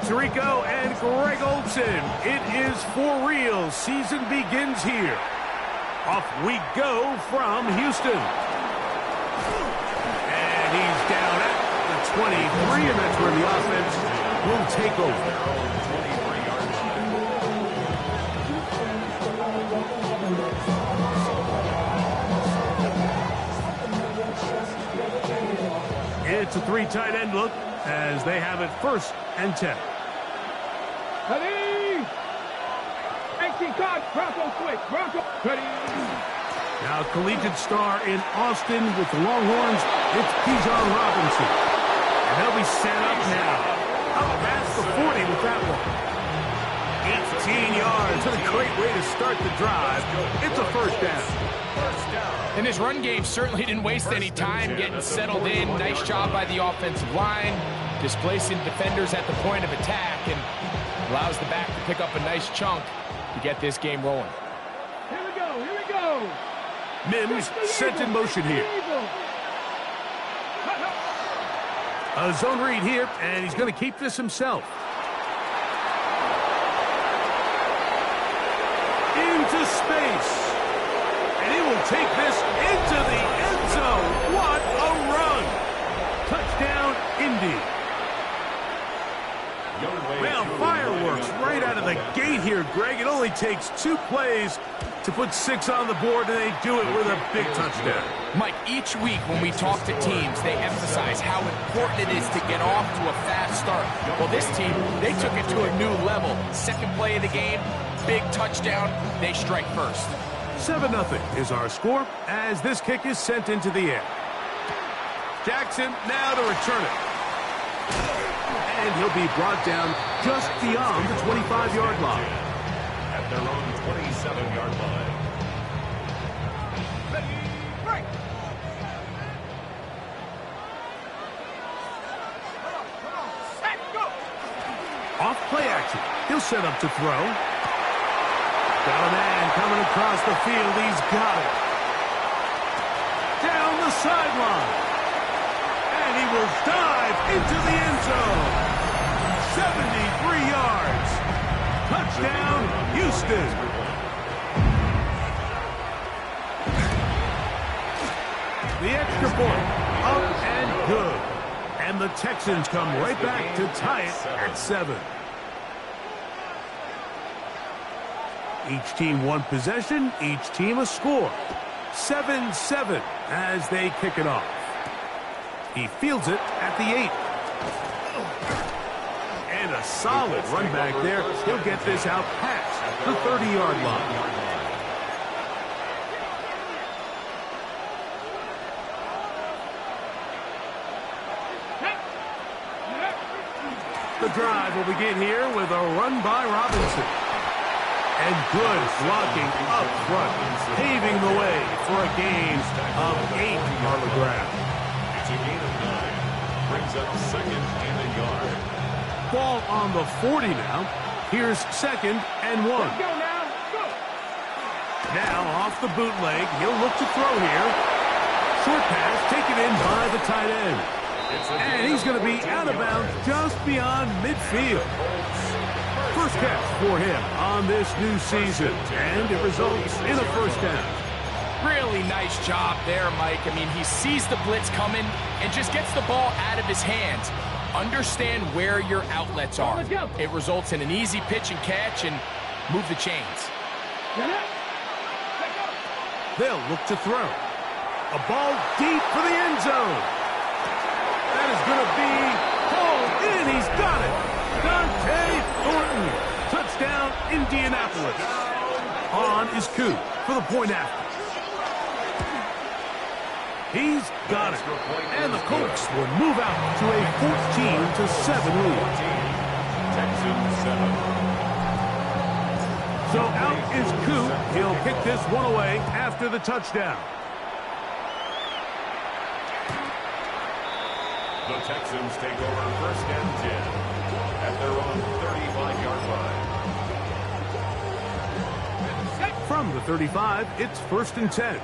Tirico and Greg Olson. It is for real. Season begins here. Off we go from Houston. And he's down at the 23, and that's where the offense will take over. It's a three tight end look as they have it 1st and 10. Ready? 18 cards, Bronco quick, Bronco. Ready? Now collegiate star in Austin with the Longhorns, it's Bijan Robinson. And they'll be set up now. Up past the 40 with that one. 18 yards. What a great way to start the drive. It's a 1st down. And this run game certainly didn't waste any time getting settled in. Nice job by the offensive line, displacing defenders at the point of attack, and allows the back to pick up a nice chunk to get this game rolling. Here we go, here we go. Mims sent in motion here. A zone read here, and he's going to keep this himself. Into space. And he will take this into the end zone. What a run. Touchdown, Indy. Well, fireworks right out of the gate here, Greg. It only takes 2 plays to put 6 on the board, and they do it with a big touchdown. Mike, each week when we talk to teams, they emphasize how important it is to get off to a fast start. Well, this team, they took it to a new level. 2nd play of the game, big touchdown, they strike first. 7-0 is our score as this kick is sent into the air. Jackson now to return it. And he'll be brought down just beyond the 25-yard line. At their own 27-yard line. Ready, break. Come on, set, go. Off play action. He'll set up to throw. Got a man coming across the field. He's got it. Down the sideline. And he will dive into the end zone. 73 yards. Touchdown, Houston. The extra point, up and good. And the Texans come right back to tie it at 7. Each team 1 possession, each team a score. 7-7 as they kick it off. He fields it at the 8. And a solid run back there. He'll get this out past the 30-yard line. The drive will begin here with a run by Robinson. And good blocking up front, paving the way for a gain of 8 on the ground. It's a gain of 9. Brings up 2nd and a yard. Ball on the 40 now. Here's 2nd and 1. Let's go now, go. Now off the bootleg, he'll look to throw here. Short pass taken in by the tight end. And he's going to be out of bounds just beyond midfield. First catch for him on this new season, and it results in a 1st down. Really nice job there, Mike. I mean, he sees the blitz coming and just gets the ball out of his hands. Understand where your outlets are. It results in an easy pitch and catch and move the chains. They'll look to throw. A ball deep for the end zone. That is going to be hauled in. He's got it. Dante Thornton. Touchdown, Indianapolis. On is Coop for the point after. He's got it. And the Colts will move out to a 14-7 lead. Texans 7. So out is Coop. He'll kick this one away after the touchdown. The Texans take over 1st and 10 at their own 35-yard line. From the 35, it's 1st and 10.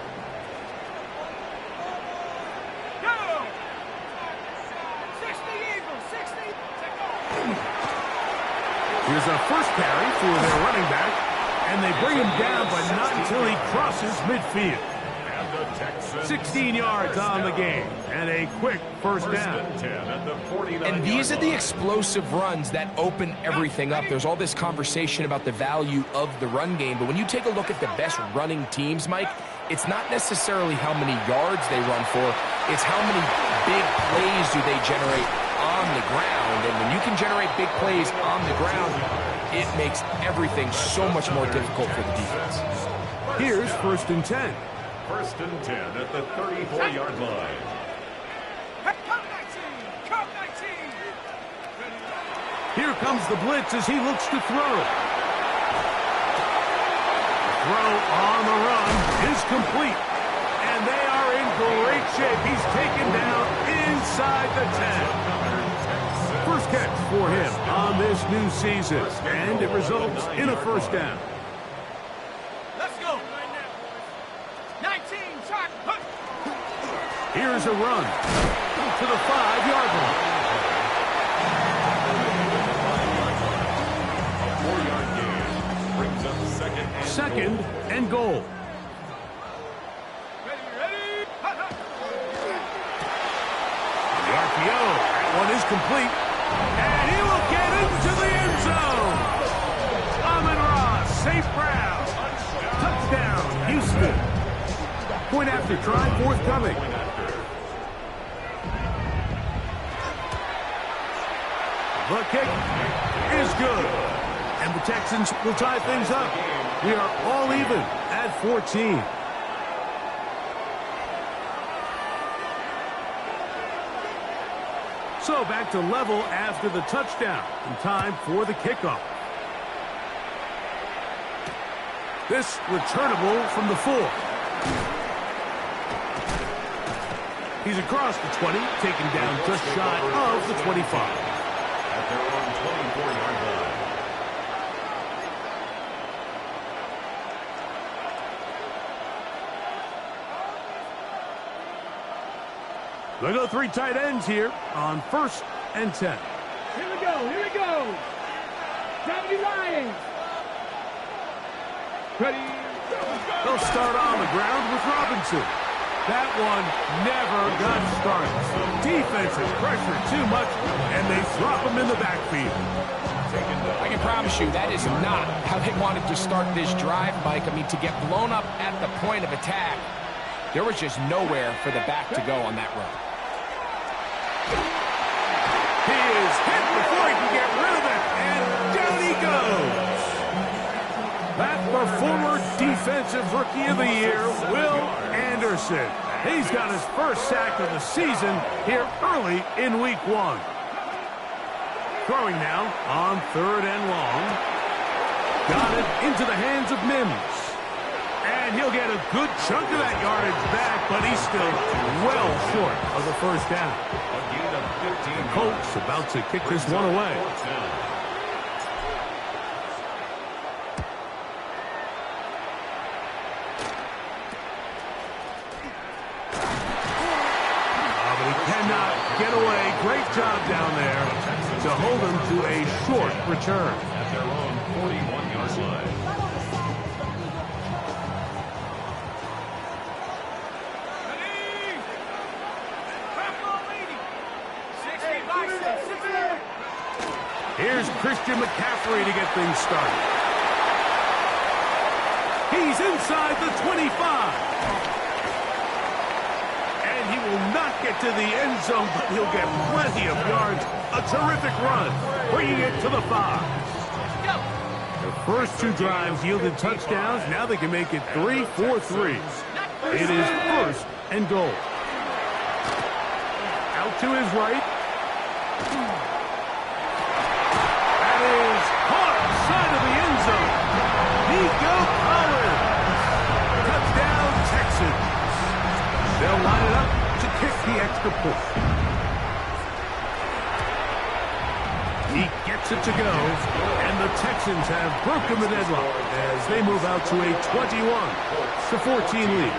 Here's a first carry for their running back, and they bring him down, but not until he crosses midfield. 16 yards on the game, and a quick first down. And these are the explosive runs that open everything up. There's all this conversation about the value of the run game, but when you take a look at the best running teams, Mike, it's not necessarily how many yards they run for, it's how many big plays do they generate on the ground. And when you can generate big plays on the ground, it makes everything so much more difficult for the defense. Here's 1st and 10. 1st and 10 at the 34-yard line. Here comes the blitz as he looks to throw. Throw on the run is complete. And they are in great shape. He's taken down inside the 10. First catch for him on this new season. And it results in a first down. Let's go. 19, shot. Here's a run to the 5-yard line. A 4-yard gain brings up second and goal. Ready. The RPO, that one is complete. And he will get into the end zone. Amon-Ra, St. Brown. Touchdown, Houston. Point after try forthcoming. The kick is good. And the Texans will tie things up. We are all even at 14. So back to level after the touchdown. And time for the kickoff. This returnable from the 4. He's across the 20, taken down just shy of the 25. At their own 24-yard line. They go 3 tight ends here on 1st and 10. Here we go. Johnny Lions. Ready. They'll start on the ground with Robinson. That one never got started. Defensive pressure too much, and they drop him in the backfield. I can promise you that is not how they wanted to start this drive, Mike. I mean, to get blown up at the point of attack, there was just nowhere for the back to go on that run. He is hit before he can get rid of it, and down he goes. That the former Defensive Rookie of the Year, Will Anderson. He's got his first sack of the season here early in Week 1. Throwing now on 3rd and long. Got it into the hands of Mims. And he'll get a good chunk of that yardage back, but he's still well short of the first down. A gain of 15. The Colts about to kick this one away. But he cannot get away. Great job down there to hold him to a short return. At their own 41-yard line. Here's Christian McCaffrey to get things started. He's inside the 25. And he will not get to the end zone, but he'll get plenty of yards. A terrific run, bringing it to the 5. The first 2 drives yielded touchdowns. Now they can make it 3 for 3. It is 1st and goal. Out to his right. Side of the end zone. Nico Collins. Touchdown, Texans. They'll line it up to kick the extra point. He gets it to go, and the Texans have broken the deadlock as they move out to a 21-14 lead.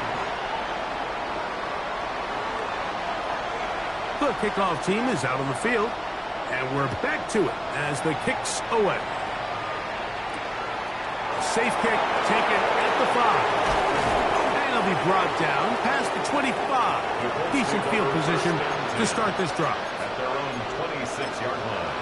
The kickoff team is out on the field, and we're back to it as the kick's away. safe kick taken at the 5. And he'll be brought down past the 25. Decent field position to start this drive. At their own 26-yard line.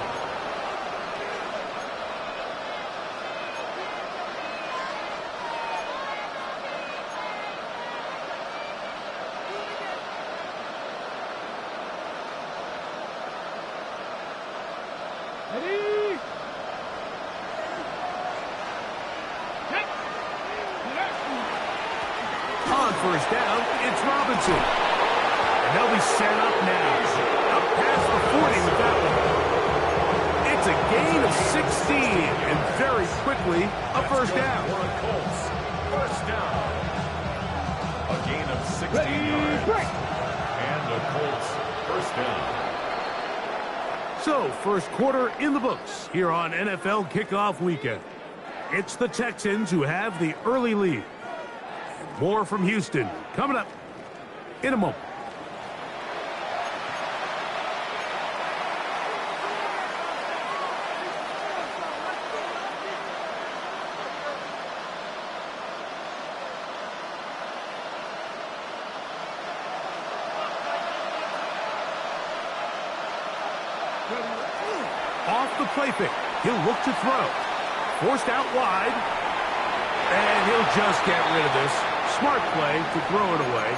Ready? On first down, it's Robinson. And they'll be set up now. Up past the 40 with that one. It's a gain of 16, and very quickly, a first down. For the Colts, first down. A gain of 16 yards. And the Colts, first down. So, first quarter in the books here on NFL Kickoff Weekend. It's the Texans who have the early lead. More from Houston coming up in a moment. Off the play fake. He'll look to throw. Forced out wide. And he'll just get rid of this. Smart play to throw it away.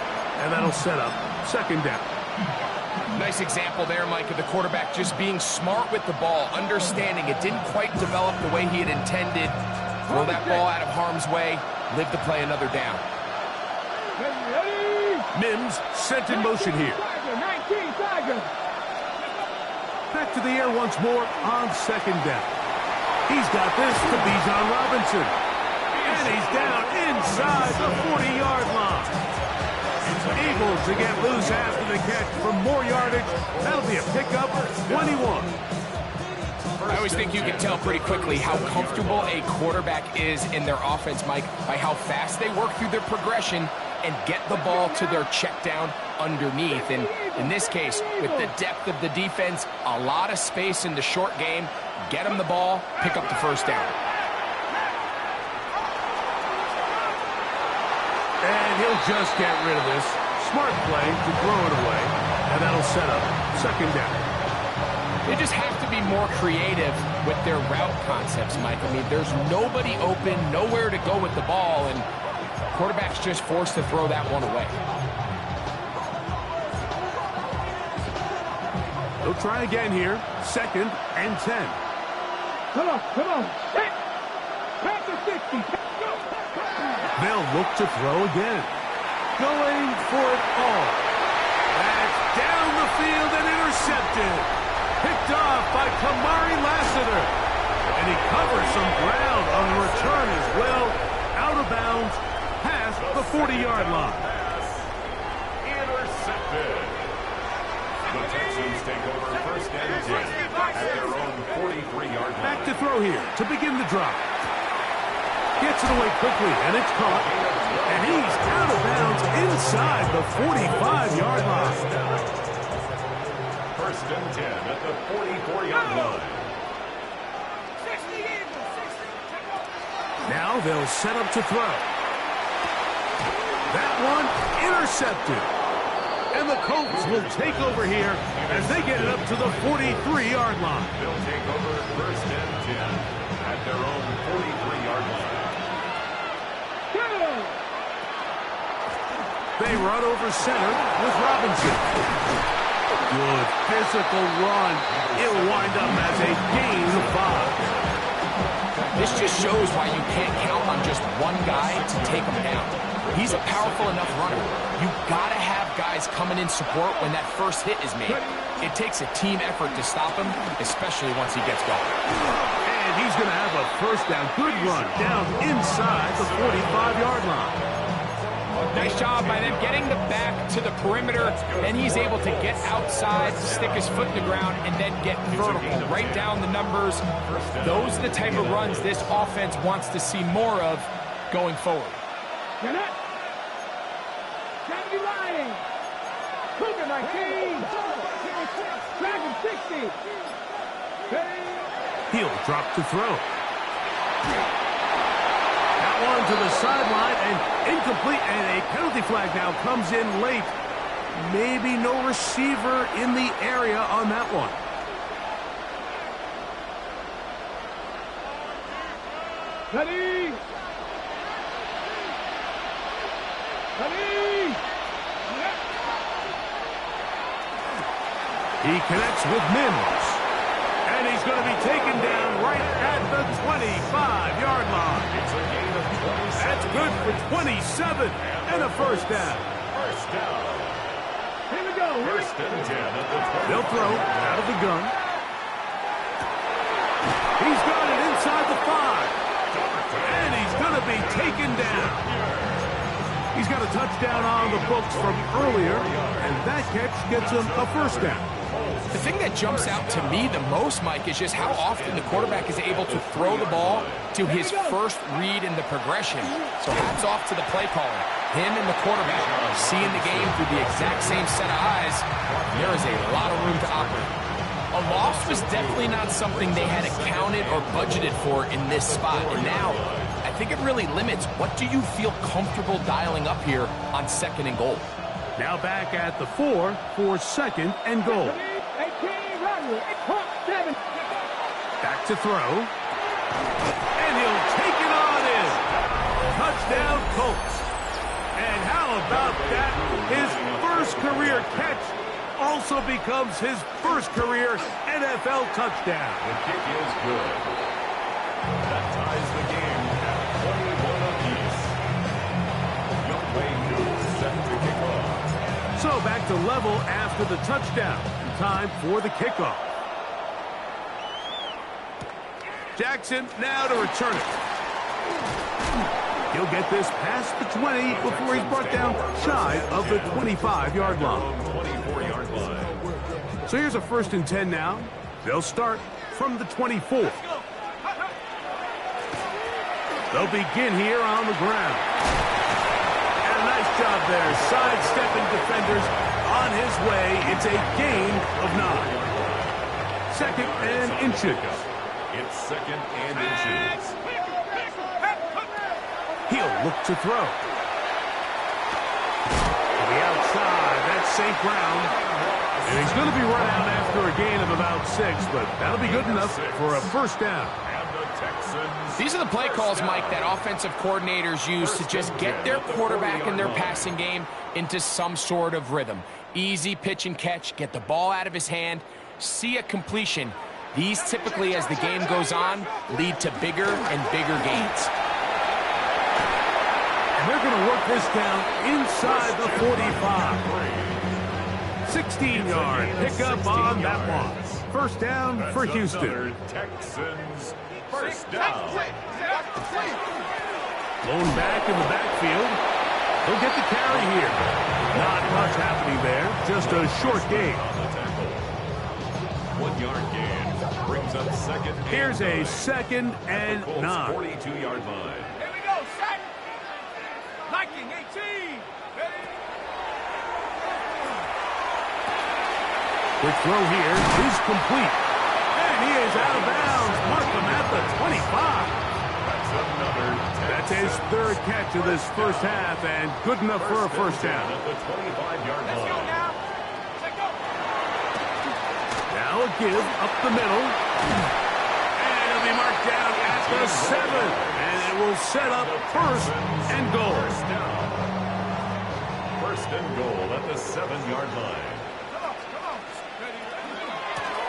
And that'll set up second down. Nice example there, Mike, of the quarterback just being smart with the ball, understanding it didn't quite develop the way he had intended. Throw that ball out of harm's way, live to play another down. Mims sent in motion here. Back to the air once more on second down. He's got this to Bijan Robinson. And he's down inside the 40-yard line. Able to get loose after the catch for more yardage. That'll be a pickup, 21. I always think you can tell pretty quickly how comfortable a quarterback is in their offense, Mike, by how fast they work through their progression and get the ball to their check down underneath. And in this case, with the depth of the defense, a lot of space in the short game, get them the ball, pick up the first down. And he'll just get rid of this. Smart play to throw it away. And that'll set up second down. They just have to be more creative with their route concepts, Mike. I mean, there's nobody open, nowhere to go with the ball, and quarterback's just forced to throw that one away. They'll try again here. Second and 10. Come on. Back to 60. They'll look to throw again. Going for it all. That's down the field and intercepted. Picked off by Kamari Lassiter. And he covers some ground on the return as well. Out of bounds past the 40-yard line. Intercepted. The Texans take over first and 10 at their own 43-yard line. Back to throw here to begin the drive. Gets it away quickly, and it's caught. And he's out of bounds inside the 45-yard line. First and 10 at the 44-yard line. Now they'll set up to throw. That one intercepted. And the Colts will take over here as they get it up to the 43-yard line. They'll take over first and 10 at their own 43-yard line. They run over center with Robinson. Good physical run. It'll wind up as a gain of 5. This just shows why you can't count on just one guy to take him down. He's a powerful enough runner. You've got to have guys coming in support when that first hit is made. It takes a team effort to stop him, especially once he gets going. And he's going to have a first down. Good run down inside the 45-yard line. Nice job by them getting the back to the perimeter, and he's able to get outside, stick his foot in the ground, and then get vertical. Right down the numbers. Those are the type of runs this offense wants to see more of going forward. You're not. Gotta be lying. Cougar 19. Dragon 60. He'll drop to throw. one to the sideline and incomplete, and a penalty flag now comes in late. Maybe no receiver in the area on that one. Ready? Ready? He connects with Mims. And he's going to be taken down right at the 25-yard line. It's a gain of 27. That's good for 27 and a first down. First down. Here we go. First and 10 at the 20. They'll throw out of the gun. He's got it inside the 5. And he's going to be taken down. He's got a touchdown on the books from earlier, and that catch gets him a first down. The thing that jumps out to me the most, Mike, is just how often the quarterback is able to throw the ball to his first read in the progression. So hats off to the play caller. Him and the quarterback seeing the game through the exact same set of eyes. There is a lot of room to operate. A loss was definitely not something they had accounted or budgeted for in this spot. And now, I think it really limits what do you feel comfortable dialing up here on 2nd and goal. Now back at the 4 for 2nd and goal. 18, run, 7. Back to throw. And he'll take it on in. Touchdown, Colts. And how about that? His first career catch also becomes his first career NFL touchdown. The kick is good. That ties the game at 21 apiece. Young Wayne set to kick off. So back to level after the touchdown. Time for the kickoff. Jackson now to return it. He'll get this past the 20 before he's brought down shy of the 25-yard line. 24-yard line. So here's a 1st and 10 now. They'll start from the 24. They'll begin here on the ground. And a nice job there, sidestepping defenders on his way. It's a gain of 9. 2nd and inches. It's 2nd and inches. He'll look to throw. To the outside, that's St. Brown. And he's going to be run out after a gain of about 6, but that'll be good enough for a first down. And the Texans. These are the play calls, Mike, that offensive coordinators use to just get their quarterback and their passing game into some sort of rhythm. Easy pitch and catch, get the ball out of his hand, see a completion. These typically, as the game goes on, lead to bigger and bigger gains. And they're going to work this down inside the 45. 16-yard pickup on that one. First down for Houston. Texans first down. Blown back in the backfield. He'll get the carry here. Not much happening there. Just a short gain. 1 yard gain brings up 2nd. Here's a 2nd and 9. 42-yard line. Here we go, set. Liking 18. Quick throw here is complete. And he is out of bounds. Mark him at the 25. That's another That's his 3rd catch of this first half, and good enough for a first down. At the 25-yard Let's go line. now. Let's go. Now a give up the middle. And it'll be marked down at the 7. And it will set up first and goal. First down. First and goal at the 7-yard line.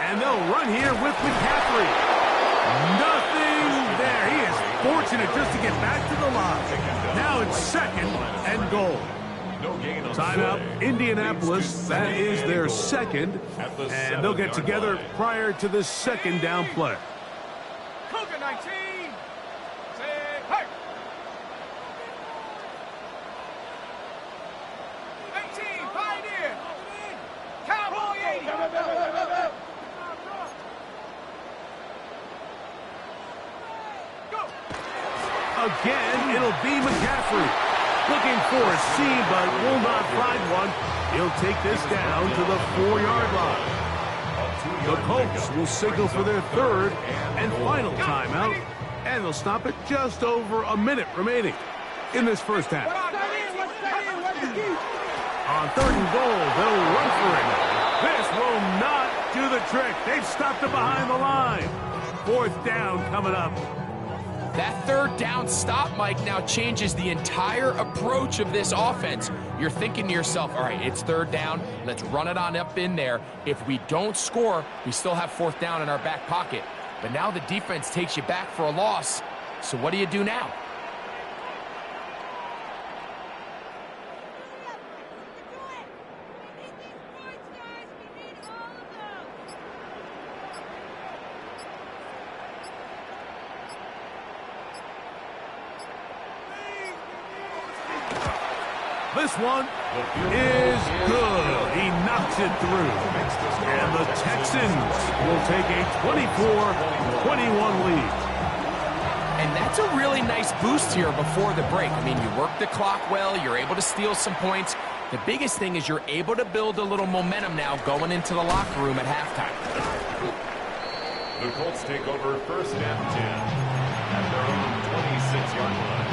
And they'll run here with McCaffrey. Nothing there. He is fortunate just to get back to the line. Now it's 2nd and goal. No gain on Timeout, play. Indianapolis. That is their 2nd. At the And they'll get 7-yard together line. prior to the 2nd down play. Cougar 19. Say, hey. 18, Pioneer. Cowboy 80. Again, it'll be McCaffrey. Looking for a seam, but will not find one. He'll take this down to the 4-yard line. The Colts will signal for their 3rd and final timeout And they'll stop it just over a minute remaining in this first half. On 3rd and goal, they'll run for it. This will not do the trick. They've stopped it behind the line. 4th down coming up. That 3rd down stop, Mike, now changes the entire approach of this offense. You're thinking to yourself, all right, it's 3rd down. Let's run it on up in there. If we don't score, we still have 4th down in our back pocket. But now the defense takes you back for a loss. So what do you do now? This one is good. He knocks it through. And the Texans will take a 24-21 lead. And that's a really nice boost here before the break. I mean, you work the clock well. You're able to steal some points. The biggest thing is you're able to build a little momentum now going into the locker room at halftime. The Colts take over 1st and 10 at their own 26-yard line.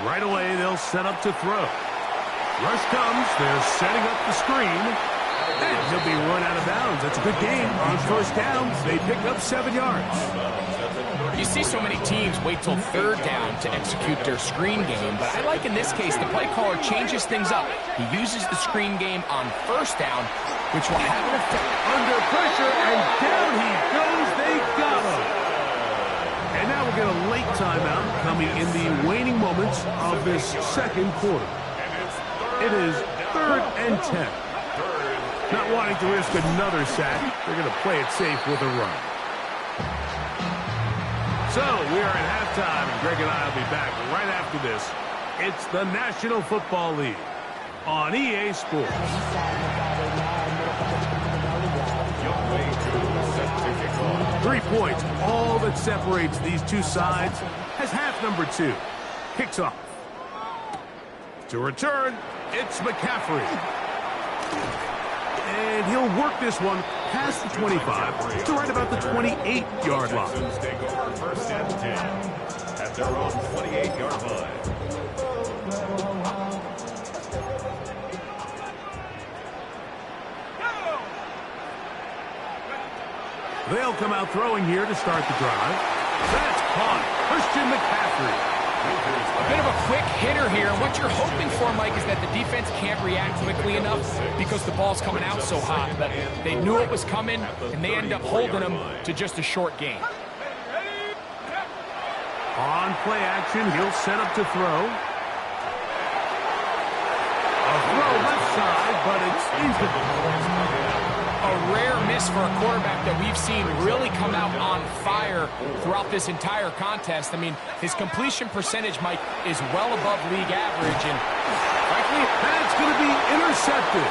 Right away, they'll set up to throw. Rush comes. They're setting up the screen. And he'll be run out of bounds. That's a good game. On 1st down, they pick up 7 yards. You see so many teams wait till 3rd down to execute their screen game, but I like in this case the play caller changes things up. He uses the screen game on 1st down, which will have an effect. Under pressure, and down he goes. They got him. And now we'll get a late timeout coming in the waning moments of this 2nd quarter. It is 3rd and 10. Not wanting to risk another sack, they're going to play it safe with a run. So we are at halftime, and Greg and I will be back right after this. It's the National Football League on EA Sports. 3 points, all that separates these two sides, as half number 2 kicks off. To return, it's McCaffrey. And he'll work this one past the 25 to right about the 28-yard line. Texans take over 1st and 10 at their own 28-yard line. They'll come out throwing here to start the drive. That's caught. Christian McCaffrey. A bit of a quick hitter here. What you're hoping for, Mike, is that the defense can't react quickly enough because the ball's coming out so hot. But they knew it was coming, and they end up holding them to just a short gain. On play action, he'll set up to throw. A throw left side, but it's incomplete. A rare miss for a quarterback that we've seen really come out on fire throughout this entire contest. I mean, his completion percentage, Mike, is well above league average, and frankly, that's going to be intercepted.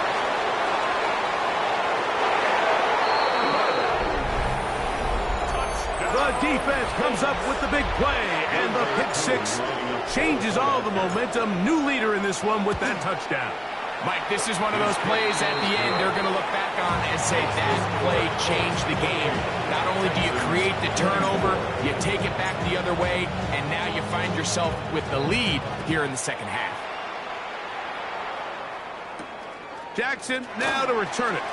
The defense comes up with the big play, and the pick six changes all the momentum. New leader in this one with that touchdown. Mike, this is one of those plays at the end they're going to look back on and say that play changed the game. Not only do you create the turnover, you take it back the other way, and now you find yourself with the lead here in the 2nd half. Jackson now to return it.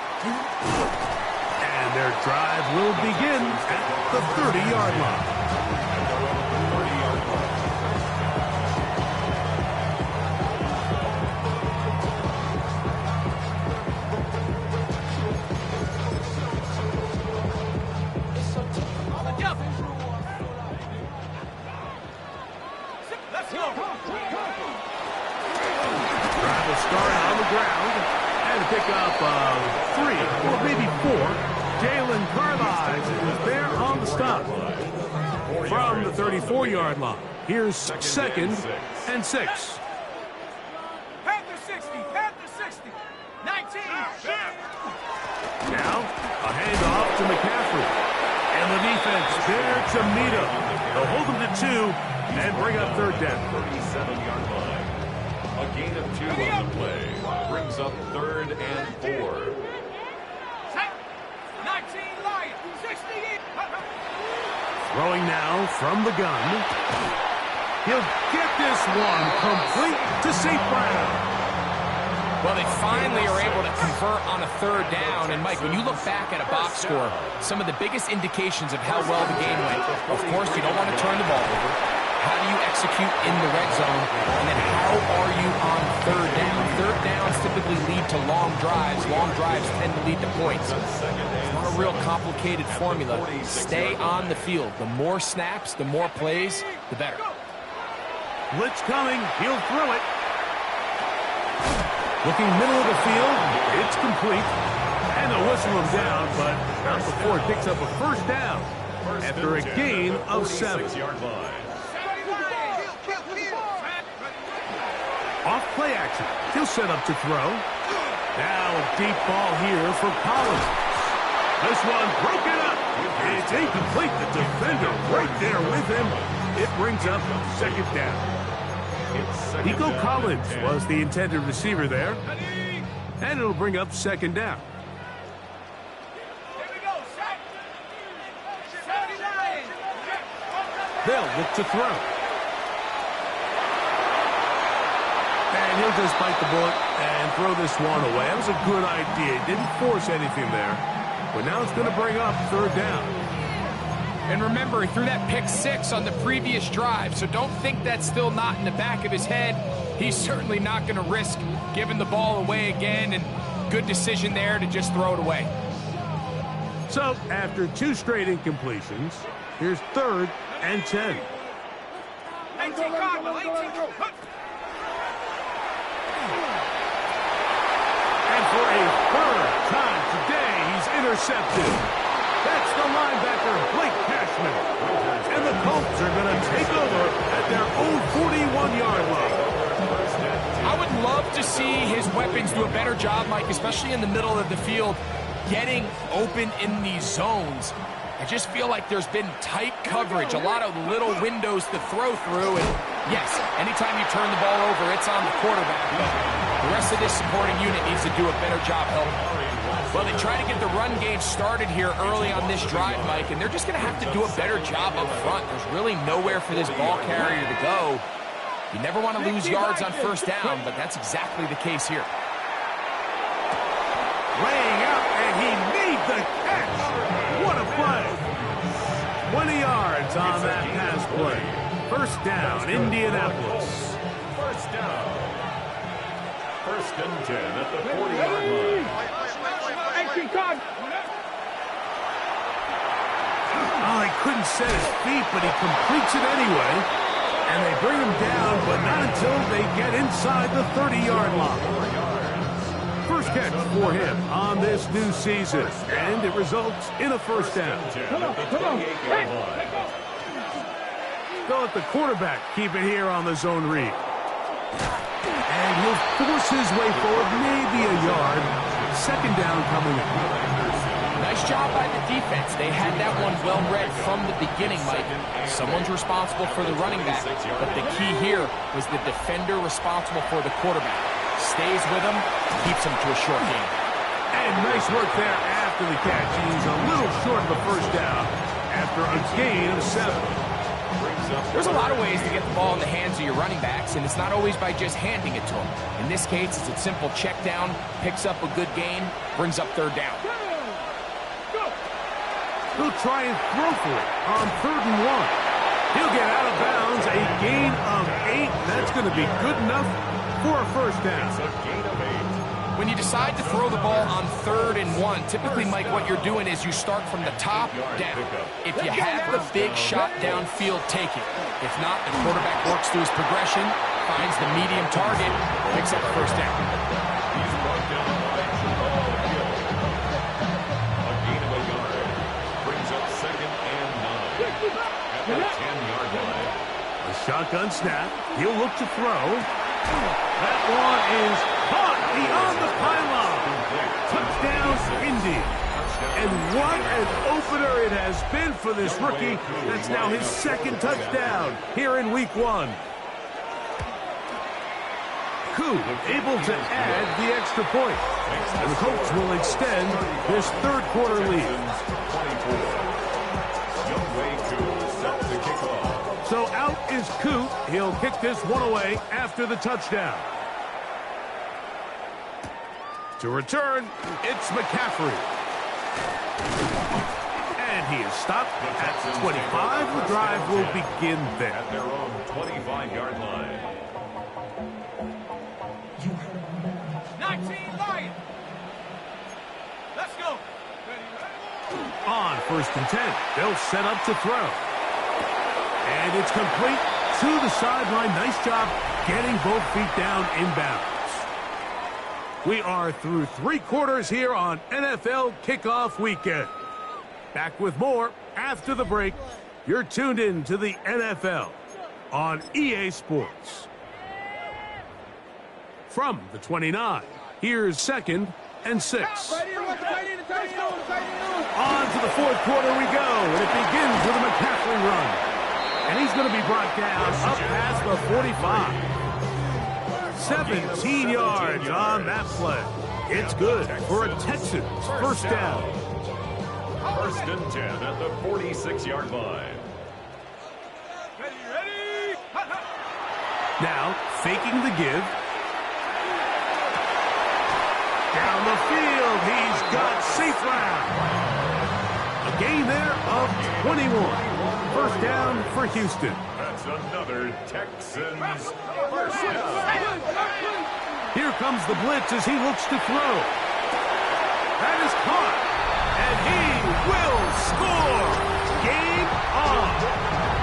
And their drive will begin at the 30-yard line. Pick up 3 or maybe 4. Jalen Carlisle is there on the stop. From the 34-yard line. Here's 2nd and 6. Panther 60, Panther 60, 19. Now, a handoff to McCaffrey. And And the defense there to meet him. They'll hold him to 2 and bring up third down. 37-yard line. A gain of 2 on the play. Brings up 3rd and 4. 19 Lions, 68. Throwing now from the gun. He'll get this one complete to St. Brown. Well, they finally are able to convert on a third down. And, Mike, when you look back at a box score, some of the biggest indications of how well the game went, of course, you don't want to turn the ball over. How do you execute in the red zone? And then how are you on third down? Third downs typically lead to long drives. Long drives tend to lead to points. It's not a real complicated formula. Stay on the field. The more snaps, the more plays, the better. Blitz coming. He'll throw it. Looking middle of the field. It's complete. And they'll whistle him down, but not before it picks up a first down after a gain of 7. Off play action. He'll set up to throw. Now a deep ball here for Collins. This one broken up. It's incomplete. The defender right there with him. It brings up 2nd down. Nico Collins was the intended receiver there. And it'll bring up 2nd down. They'll look to throw. And he'll just bite the bullet and throw this one away. That was a good idea. Didn't force anything there. But now it's going to bring up 3rd down. And remember, he threw that pick 6 on the previous drive, so don't think that's still not in the back of his head. He's certainly not going to risk giving the ball away again, and good decision there to just throw it away. So, after 2 straight incompletions, here's 3rd and 10. 18 Cardinal, 18. And for a 3rd time today, he's intercepted. That's the linebacker, Blake Cashman. And the Colts are going to take over at their own 41-yard line. I would love to see his weapons do a better job, Mike, especially in the middle of the field, getting open in these zones. I just feel like there's been tight coverage, a lot of little windows to throw through. And yes, anytime you turn the ball over, it's on the quarterback. The rest of this supporting unit needs to do a better job helping. Well, they try to get the run game started here early on this drive, Mike, and they're just going to have to do a better job up front. There's really nowhere for this ball carrier to go. You never want to lose yards on 1st down, but that's exactly the case here. Laying out, and he made the catch. What a play. 20 yards on that pass play. 1st down, Indianapolis. 1st down. 1st and 10 at the 40-yard line. 18 Cardinal. Oh, he couldn't set his feet, but he completes it anyway. And they bring him down, but not until they get inside the 30-yard line. First catch for him on this new season, and it results in a 1st down. Come on. They'll let the quarterback keep it here on the zone read. And he'll force his way forward, maybe a yard. 2nd down coming up. Nice job by the defense. They had that one well read from the beginning, Mike. Someone's responsible for the running back, but the key here was the defender responsible for the quarterback. Stays with him, keeps him to a short game. And nice work there after the catch. He's a little short of the 1st down after a gain of 7. There's a lot of ways to get the ball in the hands of your running backs, and it's not always by just handing it to them. In this case, it's a simple check down, picks up a good gain, brings up 3rd down. He'll try and throw for it on 3rd and 1. He'll get out of bounds, a gain of 8. That's going to be good enough for a 1st down. When you decide to throw the ball on 3rd and 1, typically, Mike, what you're doing is you start from the top down. If you have the big shot downfield, take it. If not, the quarterback works through his progression, finds the medium target, picks up the 1st down. He's brought down by Jamal Gill. A gain of a yard. Brings up 2nd and 9 at the 10-yard line. A shotgun snap. He'll look to throw. That one is caught beyond the pylon. Touchdown, Indy. And what an opener it has been for this rookie. That's now his second touchdown here in week 1. Koo able to add the extra point. And the Colts will extend this third quarter lead. So out is Koo. He'll kick this one away after the touchdown. To return, it's McCaffrey. And he is stopped at 25. The drive will begin there. At their own 25-yard line. 19 Lions. Let's go. On 1st and 10, they'll set up to throw. And it's complete to the sideline. Nice job getting both feet down inbounds. We are through 3 quarters here on NFL Kickoff Weekend. Back with more after the break. You're tuned in to the NFL on EA Sports. From the 29, here's 2nd and 6. On to the 4th quarter we go, and it begins with a McCaffrey run. And he's going to be brought down up past the 45. 17 yards on that play. It's good for a Texans first down. 1st and 10 at the 46-yard line. Now, faking the give. Down the field, he's got safe round. A gain there of 21. First down for Houston. That's another Texans first down. Here comes the blitz as he looks to throw. That is caught. And he will score. Game on.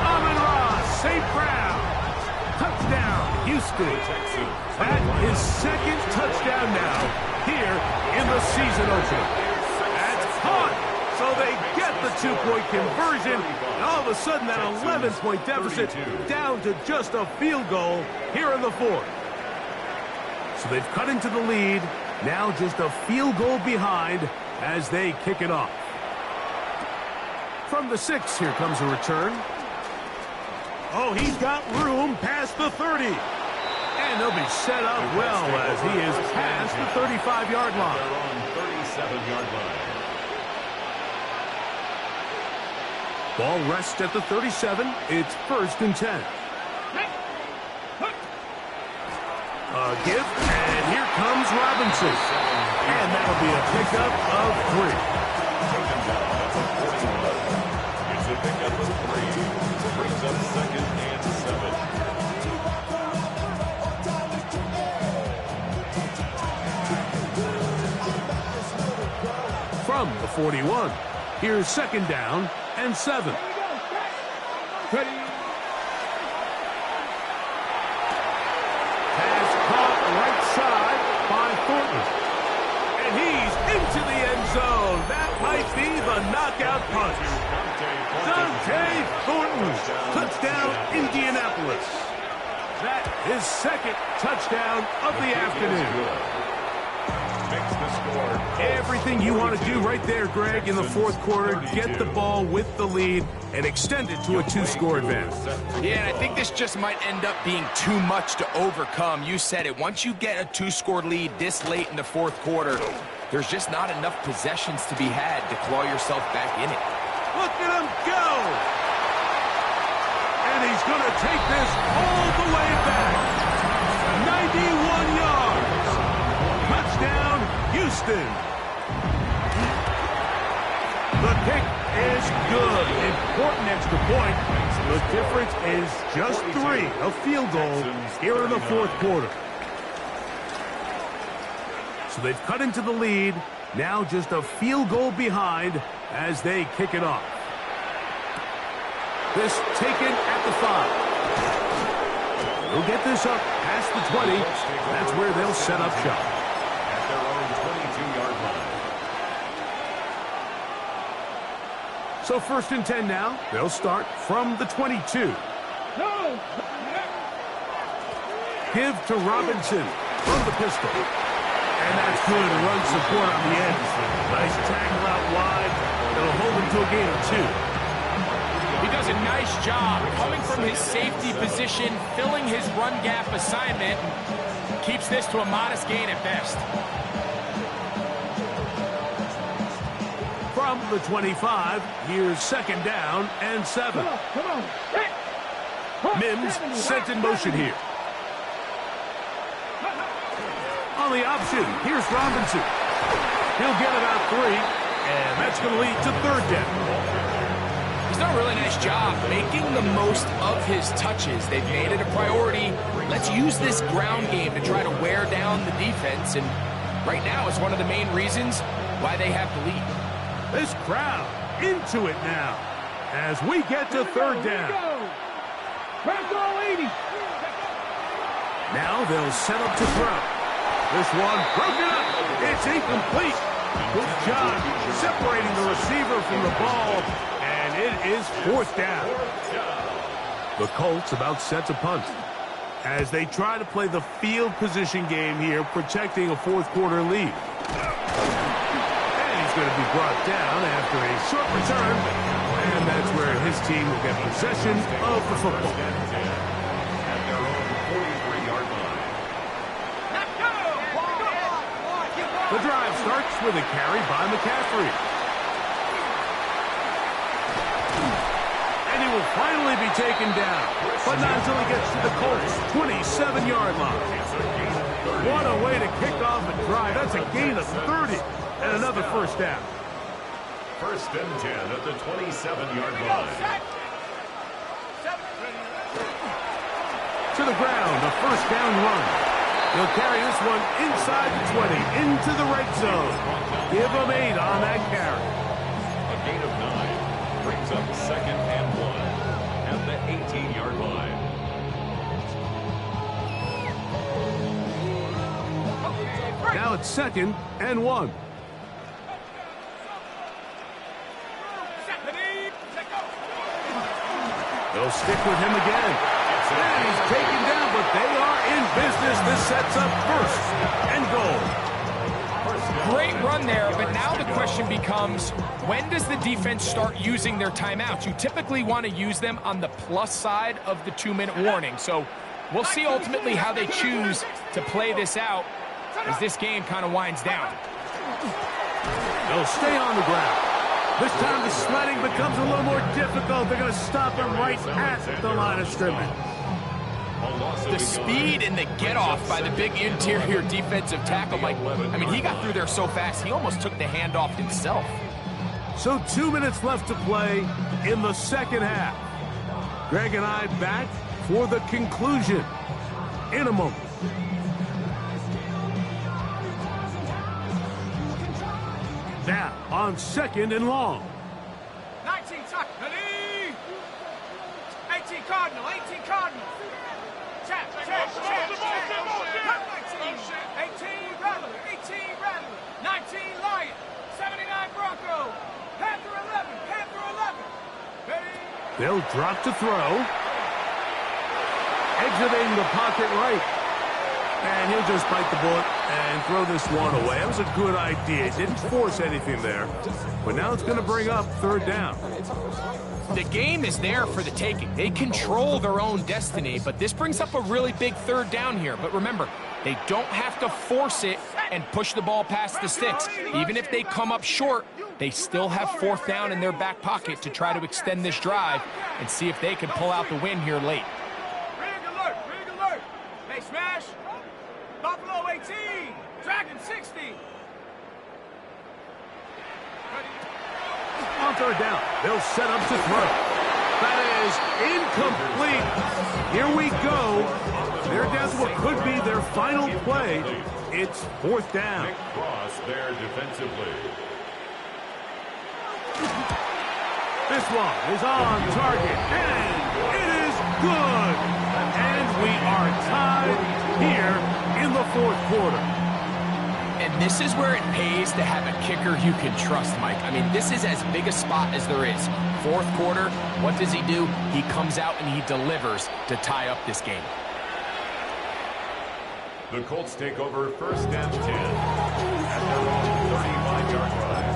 Amon-Ra, safe ground. Touchdown, Houston. That is 2nd touchdown now here in the season opener. That's caught. So they get the 2-point conversion. And all of a sudden, that 11-point deficit down to just a field goal here in the 4th. So they've cut into the lead. Now just a field goal behind as they kick it off. From the 6, here comes a return. Oh, he's got room past the 30. And they'll be set up well as he is past the 35-yard line. They're on 37-yard line. Ball rests at the 37. It's 1st and 10. A give, and here comes Robinson. And that'll be a pickup of 3. It's a pickup of 3. Brings up 2nd and 7. From the 41, here's 2nd down and 7. Ready. Pass caught right side by Thornton. And he's into the end zone. That might be the knockout punch. Dante Thornton. Touchdown, Indianapolis. That is 2nd touchdown of the afternoon. Everything you want to do right there, Greg, in the 4th quarter. Get the ball with the lead and extend it to a 2-score advantage. Yeah, and I think this just might end up being too much to overcome. You said it. Once you get a 2-score lead this late in the 4th quarter, there's just not enough possessions to be had to claw yourself back in it. Look at him go! And he's going to take this all the way back. 91 yards. Touchdown, Houston. The kick is good. Important extra point. The difference is just 3. A field goal here in the 4th quarter. So they've cut into the lead. Now just a field goal behind as they kick it off. This taken at the 5. They'll get this up past the 20. That's where they'll set up shop. At their own 22-yard line. So 1st and 10 now. They'll start from the 22. No. Give to Robinson from the pistol. And that's good run support on the end. Nice tackle out wide. to a gain of 2. He does a nice job coming from his safety position, filling his run gap assignment, and keeps this to a modest gain at best. From the 25, here's 2nd down and 7. Come on. Mims sent in motion here. On the option, here's Robinson. He'll get about 3, and that's going to lead to 3rd down. He's done a really nice job making the most of his touches. They've made it a priority. Let's use this ground game to try to wear down the defense, and right now it's one of the main reasons why they have the lead. This crowd into it now as we get to 3rd down. Bronco 80. Now they'll set up to throw. This one broken up. It's incomplete. Good job separating the receiver from the ball, and it is 4th down. The Colts about set to punt as they try to play the field position game here, protecting a 4th quarter lead. And he's going to be brought down after a short return, and that's where his team will get possession of the football. At their own 43-yard line. The drive starts with a carry by McCaffrey. And he will finally be taken down, but not until he gets to the Colts' 27-yard line. What a way to kick off a drive. That's a gain of 30 and another 1st down. 1st and 10 at the 27-yard line. To the ground, a 1st down run. He'll carry this one inside the 20, into the red zone. Give him 8 on that carry. A gain of 9 brings up 2nd and 1 at the 18-yard line. Now it's 2nd and 1. They'll stick with him again. And he's taken down, but they are in business. This sets up 1st and goal. Great run there, but now the question becomes, when does the defense start using their timeouts? You typically want to use them on the plus side of the 2-minute warning. So we'll see ultimately how they choose to play this out as this game kind of winds down. They'll stay on the ground. This time the sledding becomes a little more difficult. They're going to stop him right at the line of scrimmage. The speed and the get-off by the big interior defensive tackle, Mike. I mean, he got through there so fast, he almost took the handoff himself. So 2 minutes left to play in the 2nd half. Greg and I back for the conclusion in a moment. Now on 2nd and long. 19 tuck. 18 Cardinal. 18 Cardinal. Check. 18 Rattler. 18 Rattler. 19 Lion. 79 Bronco. Panther 11. Panther 11. They'll drop to throw. Exiting the pocket right. And he'll just bite the bullet and throw this one away. That was a good idea. Didn't force anything there. But now it's going to bring up 3rd down. The game is there for the taking. They control their own destiny, but this brings up a really big 3rd down here. But remember, they don't have to force it and push the ball past the sticks. Even if they come up short, they still have 4th down in their back pocket to try to extend this drive and see if they can pull out the win here late. Rig alert. Rig alert. Hey, smash. Buffalo 18. Dragon 60. On 3rd down, they'll set up to throw. That is incomplete. Here we go. They're down to what could be their final play. It's 4th down. Cross there defensively. This one is on target, and it is good. And we are tied here in the 4th quarter. And this is where it pays to have a kicker you can trust, Mike. I mean, this is as big a spot as there is. 4th quarter, what does he do? He comes out and he delivers to tie up this game. The Colts take over 1st and 10 at their own 35-yard line.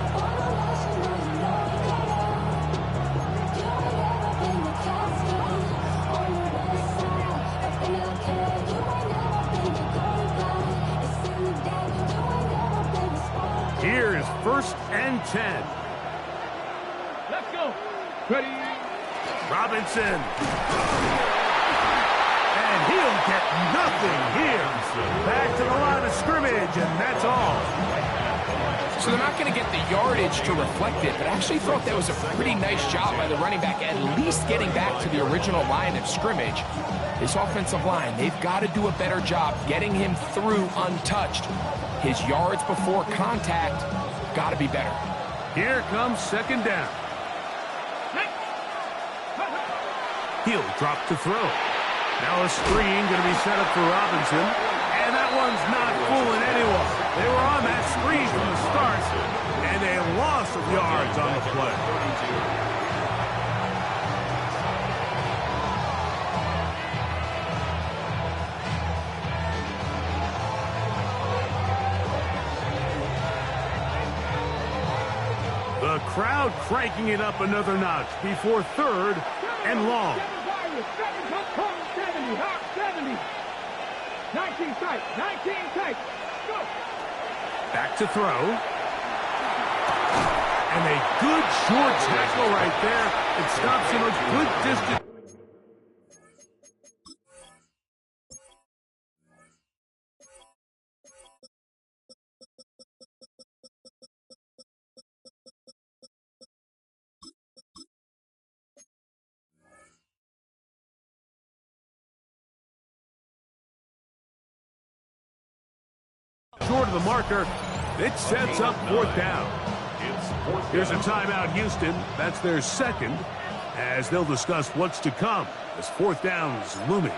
and 10. Let's go. Ready. Robinson. And he'll get nothing here. Back to the line of scrimmage, and that's all. So they're not going to get the yardage to reflect it, but I actually thought that was a pretty nice job by the running back, at least getting back to the original line of scrimmage. This offensive line, they've got to do a better job getting him through untouched. His yards before contact got to be better. Here comes second down. He'll drop to throw. Now a screen going to be set up for Robinson. And that one's not fooling anyone. They were on that screen from the start. And a loss of yards on the play. The crowd cranking it up another notch before third and long. 19 tight, 19 tight. Go. Back to throw. And a good short tackle right there. It stops him a good distance. Short of the marker, it sets up fourth down. Here's a timeout, Houston. That's their second, as they'll discuss what's to come as fourth down is looming.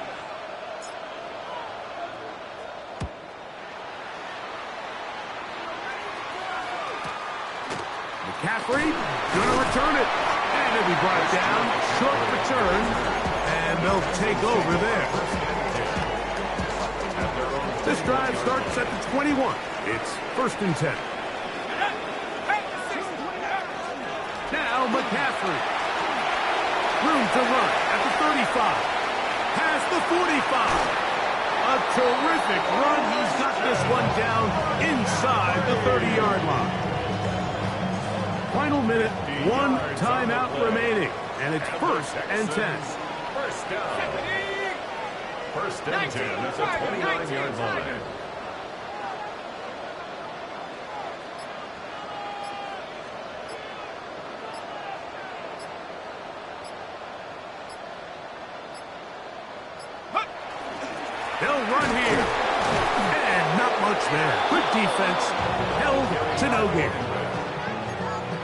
McCaffrey going to return it, and it'll be brought down. Short return, and they'll take over there. This drive starts at the 21. It's first and 10. Now McCaffrey. Room to run at the 35. Past the 45. A terrific run. He's got this one down inside the 30-yard line. Final minute, one timeout remaining. And it's first and 10. First down. First and 10 at the 29-yard line. They'll run here. And not much there. Good defense. Held to no gain.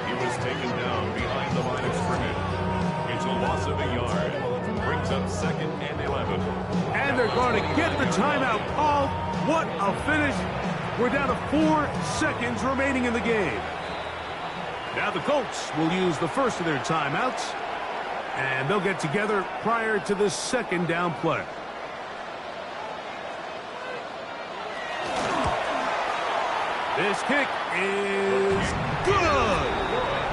He was taken down behind the line of scrimmage. It's a loss of a yard. Brings up second and 11. And they're going to get the timeout called. What a finish. We're down to 4 seconds remaining in the game. Now the Colts will use the first of their timeouts. And they'll get together prior to the second down play. This kick is good.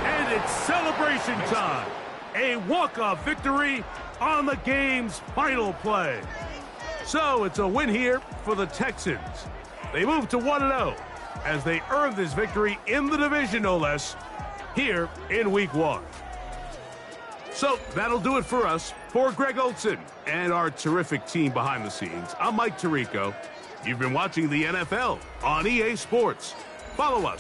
And it's celebration time. A walk-off victory on the game's final play. So it's a win here for the Texans. They move to 1-0 as they earn this victory in the division, no less, here in Week 1. So that'll do it for us. For Greg Olson and our terrific team behind the scenes, I'm Mike Tirico. You've been watching the NFL on EA Sports. Follow us